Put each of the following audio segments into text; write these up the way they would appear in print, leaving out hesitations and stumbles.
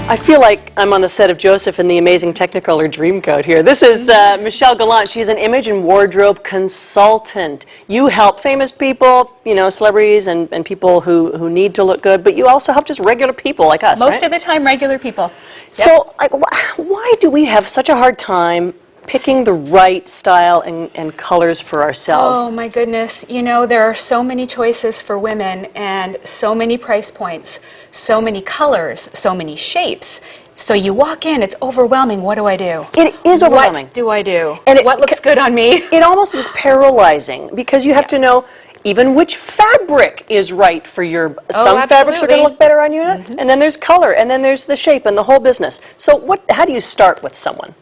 I feel like I'm on the set of Joseph in the Amazing Technicolor Dreamcoat here. This is Michelle Gallant. She's an image and wardrobe consultant. You help famous people, you know, celebrities and people who need to look good, but you also help just regular people like us, Most of the time, regular people. So, like, why do we have such a hard time picking the right style and colors for ourselves? Oh my goodness, you know, there are so many choices for women and so many price points, so many colors, so many shapes. So you walk in, it's overwhelming. What do I do? It is overwhelming. What do I do? And what looks good on me? It almost is paralyzing because you have to know even which fabric is right for your, some fabrics are going to look better on you, and then there's color, and then there's the shape and the whole business. So how do you start with someone?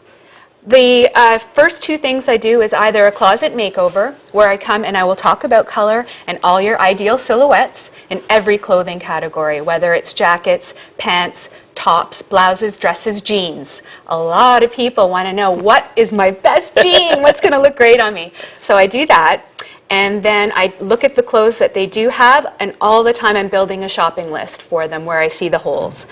The first two things I do is either a closet makeover, where I come and I will talk about color and all your ideal silhouettes in every clothing category, whether it's jackets, pants, tops, blouses, dresses, jeans. A lot of people want to know, what is my best jean? What's going to look great on me? So I do that. And then I look at the clothes that they do have, and all the time I'm building a shopping list for them where I see the holes.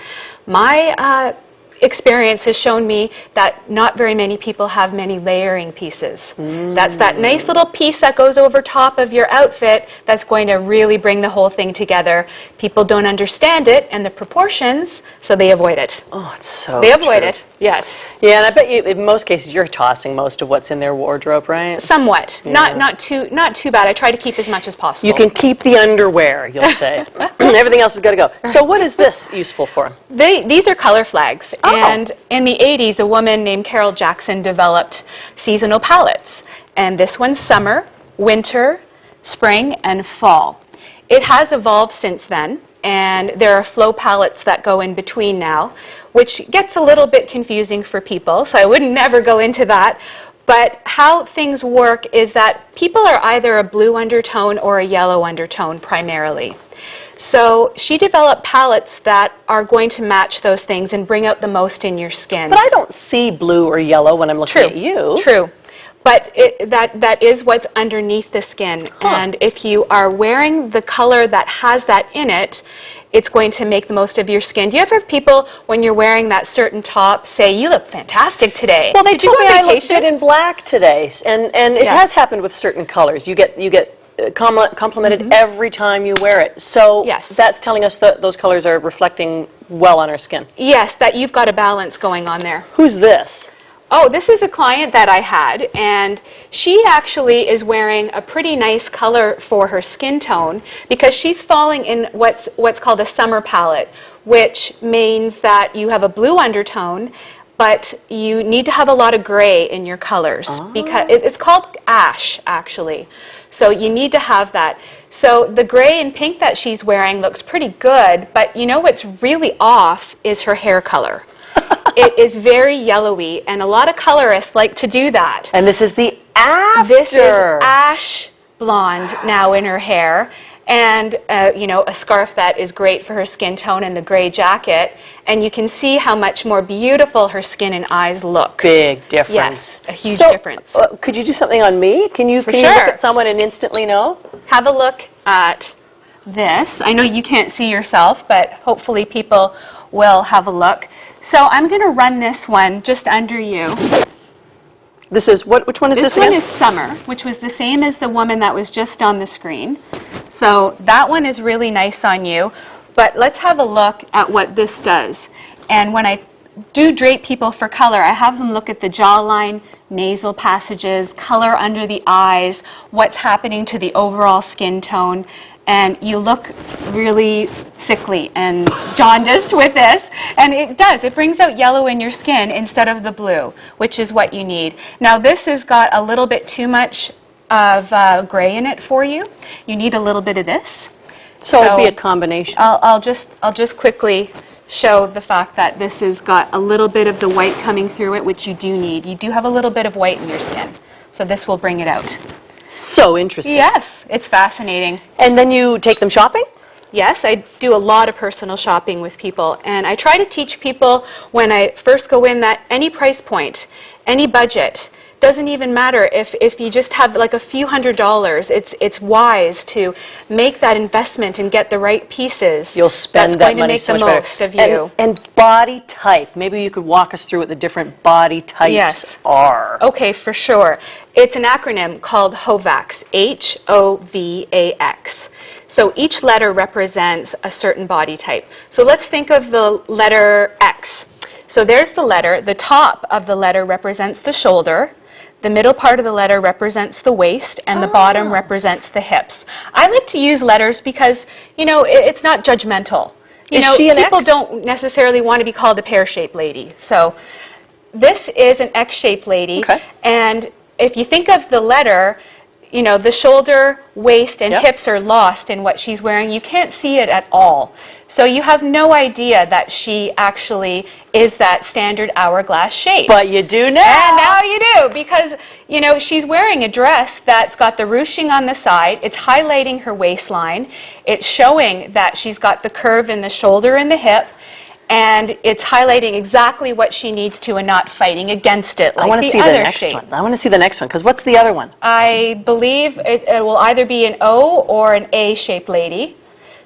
My experience has shown me that not very many people have many layering pieces. That's that nice little piece that goes over top of your outfit that's going to really bring the whole thing together. People don't understand it and the proportions, so they avoid it. Oh, it's so They avoid true. it, yes. Yeah, and I bet you, in most cases, you're tossing most of what's in their wardrobe, right? Somewhat. Yeah. Not too bad. I try to keep as much as possible. You can keep the underwear, you'll say. Everything else has got to go. So what is this useful for? These are color flags. Oh. And in the 80s, a woman named Carol Jackson developed seasonal palettes. And this one's summer, winter, spring, and fall. It has evolved since then, and there are flow palettes that go in between now, which gets a little bit confusing for people, so I would never go into that. But how things work is that people are either a blue undertone or a yellow undertone primarily. So she developed palettes that are going to match those things and bring out the most in your skin. But I don't see blue or yellow when I'm looking at you. True. But that is what's underneath the skin. And if you are wearing the color that has that in it, it's going to make the most of your skin. Do you ever have people, when you're wearing that certain top, say, "You look fantastic today"? Well, they told me I look vacation? good in black today, and it has happened with certain colors. You get complimented every time you wear it. So that's telling us that those colors are reflecting well on our skin. Yes, that you've got a balance going on there. Who's this? Oh, this is a client that I had, and she actually is wearing a pretty nice color for her skin tone because she's falling in what's called a summer palette, which means that you have a blue undertone, but you need to have a lot of gray in your colors because it's called ash, actually. So you need to have that. So the gray and pink that she's wearing looks pretty good, but you know what's really off is her hair color. It is very yellowy, and a lot of colorists like to do that. And this is the after. This is ash blonde now in her hair, and you know, a scarf that is great for her skin tone and the gray jacket, and you can see how much more beautiful her skin and eyes look. Big difference. Yes, a huge difference. Could you do something on me? Can you look at someone and instantly know? Have a look at this. I know you can't see yourself, but hopefully people will have a look. So I'm going to run this one just under you. This is which one is this again? This one is Summer, which was the same as the woman that was just on the screen. So that one is really nice on you. But let's have a look at what this does. And when I do drape people for color, I have them look at the jawline, nasal passages, color under the eyes, what's happening to the overall skin tone. And you look really sickly and jaundiced with this. And it does. It brings out yellow in your skin instead of the blue, which is what you need. Now, this has got a little bit too much of gray in it for you. You need a little bit of this. So it'd be a combination. I'll just quickly show the fact that this has got a little bit of the white coming through it, which you do need. You do have a little bit of white in your skin. So this will bring it out. So interesting. Yes, it's fascinating. And then you take them shopping? Yes, I do a lot of personal shopping with people, and I try to teach people when I first go in that any price point, any budget, doesn't even matter if you just have like a few $100s. It's wise to make that investment and get the right pieces. You'll spend that's that going to money make so the much most better. of you. And body type. Maybe you could walk us through what the different body types Yes. are. Okay, for sure. It's an acronym called HOVAX, H-O-V-A-X. So each letter represents a certain body type. So let's think of the letter X. So there's the letter. The top of the letter represents the shoulder. The middle part of the letter represents the waist, and the bottom represents the hips. I like to use letters because, you know, it's not judgmental. You Is know, she an people X? don't necessarily want to be called a pear-shaped lady. So this is an X-shaped lady. Okay. And if you think of the letter, you know, the shoulder, waist, and hips are lost in what she's wearing. You can't see it at all. So you have no idea that she actually is that standard hourglass shape. But you do now. And now you do, because, you know, she's wearing a dress that's got the ruching on the side. It's highlighting her waistline. It's showing that she's got the curve in the shoulder and the hip. And it's highlighting exactly what she needs to and not fighting against it like I want to the see other the next shape. one. I want to see the next one, because what's the other one? I believe it will either be an O or an A-shaped lady.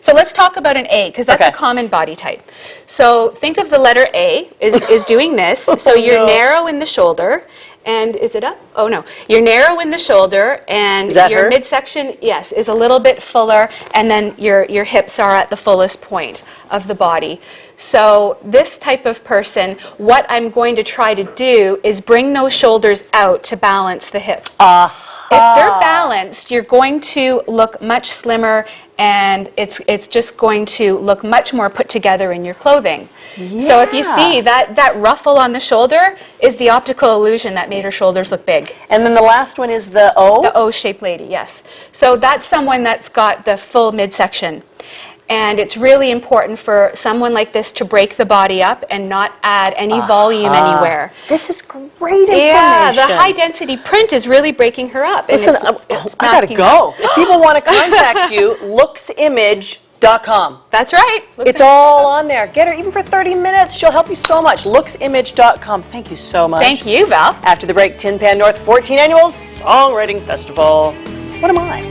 So let's talk about an A, because that's a common body type. So think of the letter A is doing this. So you're narrow in the shoulder. And is it up? Oh, no. You're narrow in the shoulder, and your midsection, yes, is a little bit fuller, and then your hips are at the fullest point of the body. So this type of person, what I'm going to try to do is bring those shoulders out to balance the hip. If they're balanced, you're going to look much slimmer, and it's just going to look much more put together in your clothing. So if you see that ruffle on the shoulder is the optical illusion that made her shoulders look big. And then the last one is the O? The O-shaped lady, yes. So that's someone that's got the full midsection. And it's really important for someone like this to break the body up and not add any volume anywhere. This is great information. Yeah, the high-density print is really breaking her up. Listen, it's I gotta go. If people want to contact you, looksimage.com. That's right. It's all on there. Get her even for 30 minutes. She'll help you so much. Looksimage.com. Thank you so much. Thank you, Val. After the break, Tin Pan North 14th Annual Songwriting Festival. What am I?